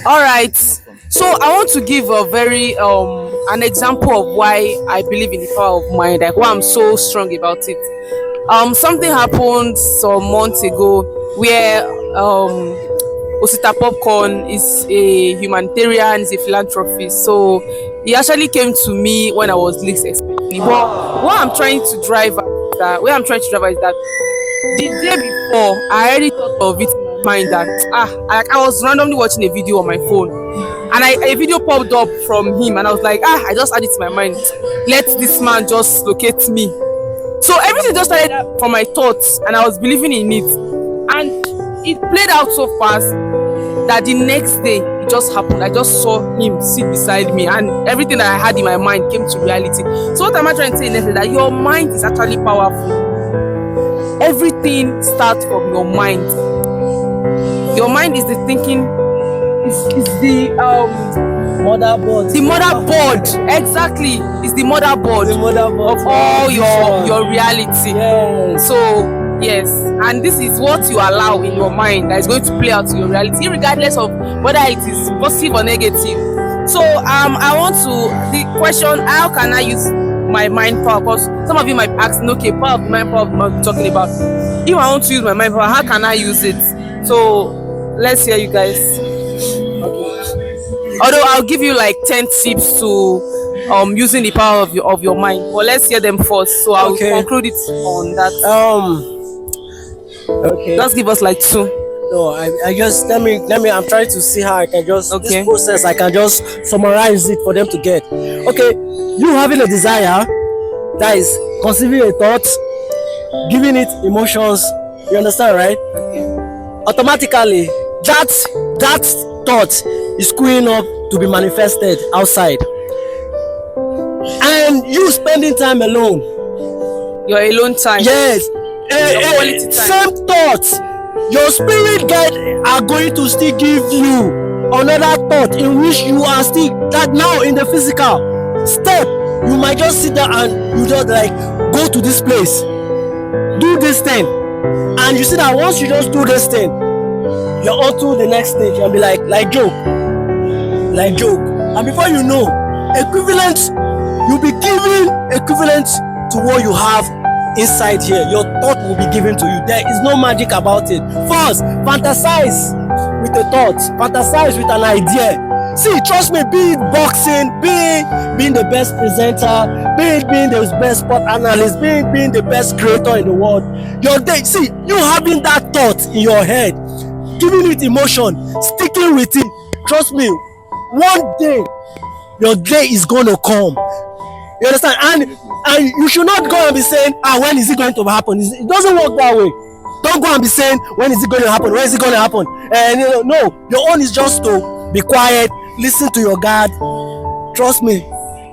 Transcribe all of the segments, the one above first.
All right. So I want to give a very an example of why I believe in the power of mind, like why I'm so strong about it. Something happened some months ago where Osita Popcorn is a humanitarian, is a philanthropist. So he actually came to me when I was least expecting. But what I'm trying to drive at is that where I'm trying to drive at is that the day before I already thought of it in my mind that I was randomly watching a video on my phone and a video popped up from him and I was like I just added to my mind, let this man just locate me. So everything just started from my thoughts and I was believing in it, and it played out so fast that the next day it just happened. I just saw him sit beside me and everything that I had in my mind came to reality. So what am I trying to say next is that your mind is actually powerful. Everything starts from your mind. Your mind is the thinking, is the motherboard. Exactly, it's the motherboard of all your reality. Yes. So yes, and this is what you allow in your mind that is going to play out in your reality, regardless of whether it is positive or negative. So I want to the question: how can I use my mind power? Because some of you might ask, okay, power of the mind, power of the mind we're talking about. If I want to use my mind power, how can I use it? So let's hear you guys. Although I'll give you like 10 tips to using the power of your mind, but let's hear them first. So I'll conclude it on that. Okay. Just give us like 2. No, I just let me. I'm trying to see how I can just this process. I can just summarize it for them to get. Okay, you having a desire, that is conceiving a thought, giving it emotions. You understand, right? Automatically, that thought is queuing up to be manifested outside, and you spending time alone. Your alone time. Yes. Quality time. Same thoughts. Your spirit guide are going to still give you another thought in which you are still that now in the physical step. You might just sit down and you just like go to this place, do this thing, and you see that once you just do this thing, you're on to the next stage and be like joke, and before you know, equivalent, you'll be giving equivalent to what you have inside here. Your thought will be given to you. There is no magic about it. First, fantasize with a thought, fantasize with an idea. See, trust me, be it boxing, being the best presenter, being the best sport analyst, being the best creator in the world. Your day, see, you having that thought in your head, giving it emotion, sticking with it. Trust me, one day your day is gonna come. You understand? And you should not go and be saying, when is it going to happen? It doesn't work that way. Don't go and be saying, when is it going to happen? When is it going to happen? And no, your own is just to be quiet, listen to your God. Trust me,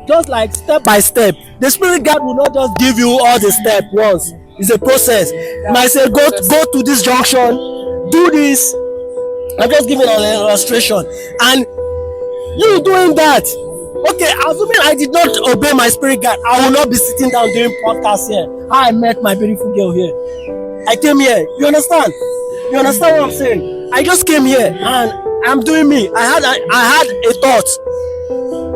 just like step by step. The spirit God will not just give you all the steps once. It's a process. You might say, go to this junction, do this. I'm just giving an illustration. And you doing that. Okay, assuming I did not obey my spirit guide, I will not be sitting down doing podcast here. How I met my beautiful girl here. I came here. You understand? You understand what I'm saying? I just came here and I'm doing me. I had a thought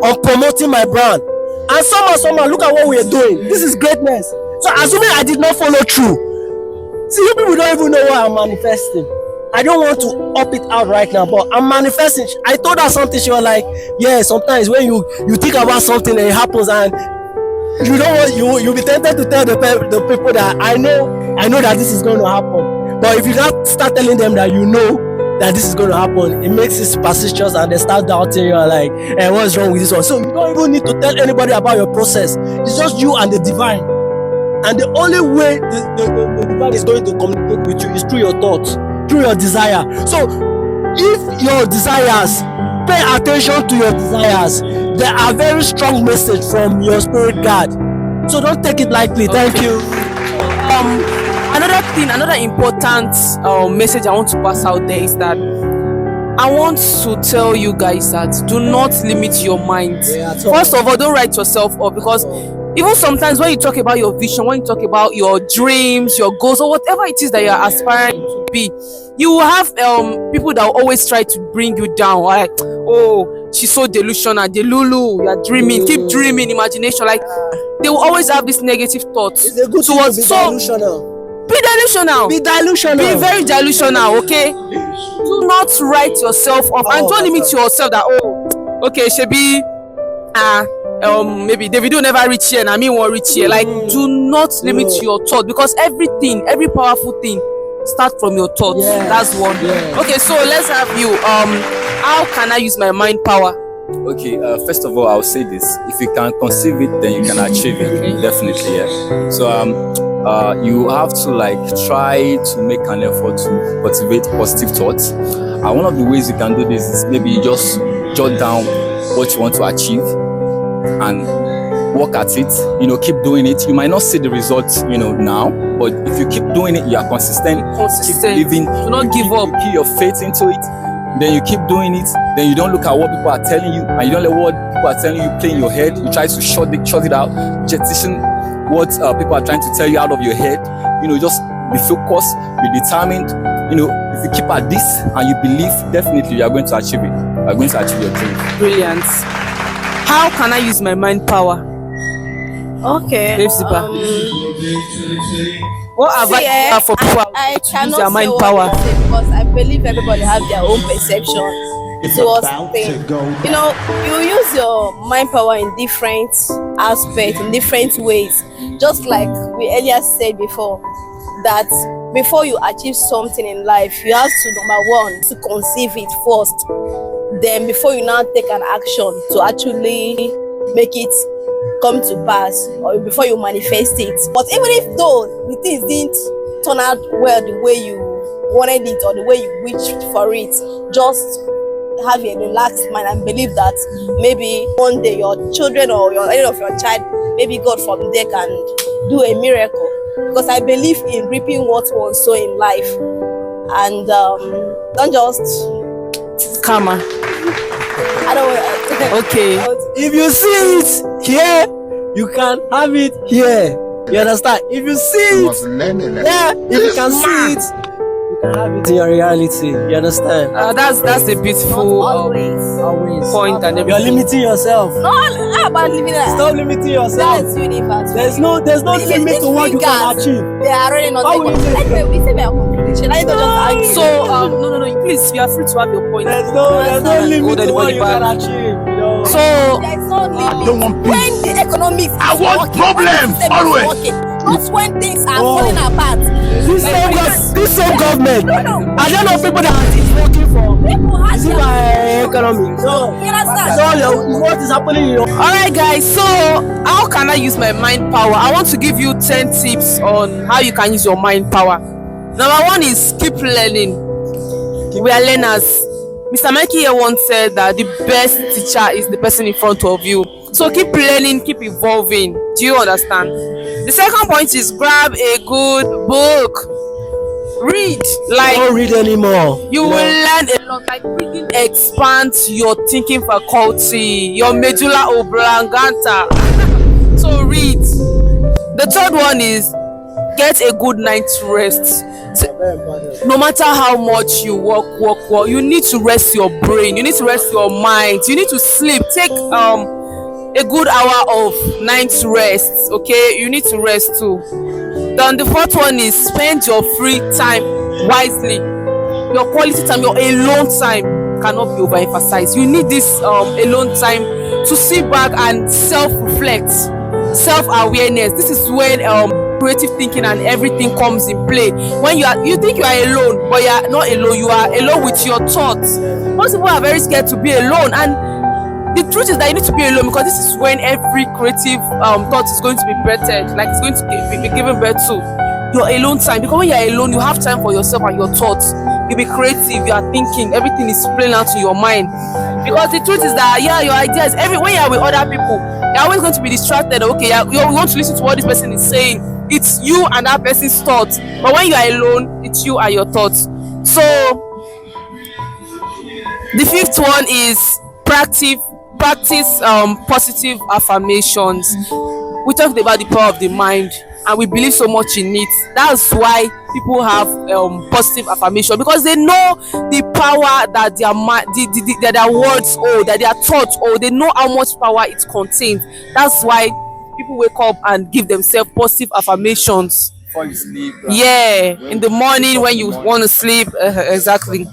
of promoting my brand. And somehow, look at what we are doing. This is greatness. So assuming I did not follow through. See, you people don't even know what I'm manifesting. I don't want to up it out right now, but I'm manifesting. I told her something, she was like, yeah, sometimes when you think about something and it happens and you don't want, you'll be tempted to tell the people that I know that this is going to happen. But if you not start telling them that you know that this is going to happen, it makes it persistent and they start doubting you, like, hey, what's wrong with this one? So you don't even need to tell anybody about your process. It's just you and the divine. And the only way the divine is going to communicate with you is through your thoughts, through your desire. So if your desires, pay attention to your desires. There are very strong message from your spirit guide. So don't take it lightly. Thank you. Another important message I want to pass out there is that I want to tell you guys that do not limit your mind. First of all, don't write yourself up, because Even sometimes when you talk about your vision, when you talk about your dreams, your goals, or whatever it is that you're aspiring to be, you will have people that will always try to bring you down. Like, oh, she's so delusional, delulu, you're dreaming, keep dreaming, imagination. Like, they will always have this negative thoughts It's a good thing to towards. be So delusional. be delusional. Be delusional. Be very delusional, okay? Do not write yourself off, and don't limit yourself that, oh, okay, shebi, maybe Davido never reach here and I mean won't reach here. Like, do not limit your thought, because everything, every powerful thing start from your thoughts. Yes. That's one. Yes. Okay, so let's have you. How can I use my mind power? Okay, first of all, I'll say this: if you can conceive it, then you can achieve it. Definitely, yeah. So you have to like try to make an effort to cultivate positive thoughts. One of the ways you can do this is maybe you just jot down what you want to achieve and work at it. You know, keep doing it. You might not see the results, you know, now, but if you keep doing it, you are consistent. Consistent. Keep living. Do not give up. Keep your faith into it. Then you keep doing it. Then you don't look at what people are telling you, and you don't let what people are telling you play in your head. You try to shut it out, jettison what people are trying to tell you out of your head. You know, just be focused, be determined. You know, if you keep at this and you believe, definitely you are going to achieve it. You are going to achieve your dream. Brilliant. How can I use my mind power? Okay. Babe Ziba. What advice do you have for people I to use cannot their say mind what power? to say because I believe everybody has their own perception towards things. You know, you use your mind power in different aspects, in different ways. Just like we earlier said before, that before you achieve something in life, you have to, number one, to conceive it first. Then before you now take an action to actually make it come to pass, or before you manifest it. But even if though the things didn't turn out well the way you wanted it or the way you wished for it, just have a relaxed mind and believe that maybe one day your children or any of your child, maybe God from there can do a miracle. Because I believe in reaping what one sow in life, and don't just Karma. I don't. Okay. If you see it here, you can have it here. You understand? If you see it, yeah, if you can see it, you can have it in your reality. You understand? That's a beautiful Always. point, and You're everything. limiting yourself. No, how about living that? Stop limiting yourself. That's universe. There's no limit to what you can achieve. They are already not How will you able. make Anyway, we say we are contradiction. I don't just argue. So no, please, you are free to have your point. There's no limit to what anybody you can back. achieve. You know. So There's no limit. don't want peace. When the economics is I want working, problem, when the system always. is working, not when things are Oh. falling apart. This same government, I don't know people that is working for. People have Is it my economy? No. You understand? So what is happening in your alright guys, so how can I use my mind power? I want to give you 10 tips on how you can use your mind power. Number one is keep learning. We are learners. Mr. Mikey here once said that the best teacher is the person in front of you. So keep learning, keep evolving. Do you understand? The second point is grab a good book. Read. Like, don't read anymore? you will learn a lot. Like, reading expands your thinking faculty, your medulla oblongata. So read. The third one is get a good night's rest. No matter how much you work, you need to rest your brain. You need to rest your mind. You need to sleep. Take a good hour of night's rest. Okay, you need to rest too. Then the fourth one is spend your free time wisely. Your quality time, your alone time cannot be overemphasized. You need this alone time to sit back and self-reflect, self-awareness. This is when creative thinking and everything comes in play. When you think you are alone, but you are not alone. You are alone with your thoughts. Most people are very scared to be alone, and the truth is that you need to be alone, because this is when every creative thought is going to be birthed, like it's going to be given birth to. Your alone time, because when you are alone, you have time for yourself and your thoughts. You'll be creative, you are thinking, everything is playing out to your mind. Because the truth is that, yeah, your ideas, when you are with other people, you're always going to be distracted. Okay, you want to listen to what this person is saying. It's you and that person's thoughts. But when you are alone, it's you and your thoughts. So the fifth one is practice positive affirmations. we talked about the power of the mind, and we believe so much in it. That's why people have positive affirmation, because they know the power that their mind, that their words hold, that their thoughts hold. They know how much power it contains. That's why people wake up and give themselves positive affirmations. Before you sleep. Yeah, in the morning when you want to sleep. Exactly.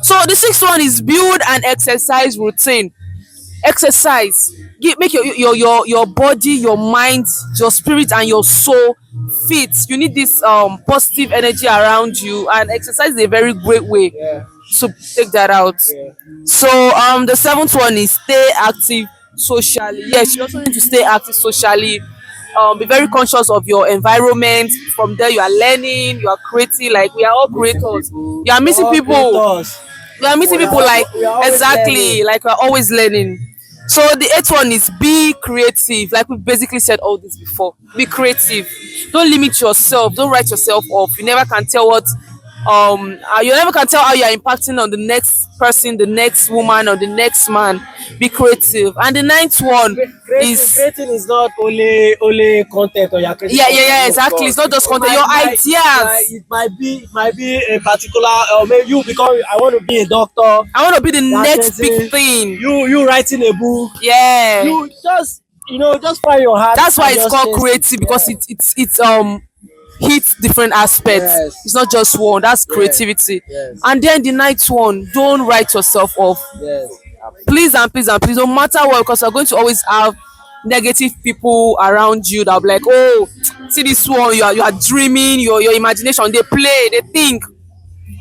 So the sixth one is build an exercise routine. Exercise. Make your body, your mind, your spirit, and your soul fit. You need this positive energy around you, and exercise is a very great way to take that out. So the seventh one is stay active socially. Yes, you also need to stay active socially. Be very conscious of your environment. From there, you are learning, you are creating. Like, we are all creators. You are meeting All people. creators. We are meeting people like, we are always exactly, learning. like we're always learning. So the eighth one is be creative. Like we basically said all this before. Be creative. Don't limit yourself. Don't write yourself off. You never can tell what you never can tell how you are impacting on the next person, the next woman, or the next man. Be creative. And the ninth one is Creating is not only content or your creating. yeah, exactly. It's not just content. Your ideas. It might be a particular. Maybe you become. I want to be a doctor. I want to be the next That's big it. thing. You writing a book. Yeah. You just find your heart. That's why and it's just called chase creative, it. because it's hits different aspects. Yes. It's not just one. That's creativity. Yes. And then the ninth one, don't write yourself off. Yes. Please and please and please, no matter what, because you're going to always have negative people around you that'll be like, oh, see this one, you are dreaming, your imagination, they play, they think.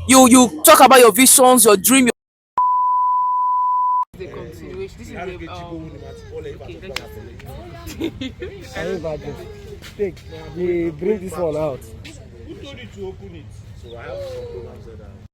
You talk about your visions, your dream. The continuation. This is They bring this one out. Who told you to open it? So I have to open upside down.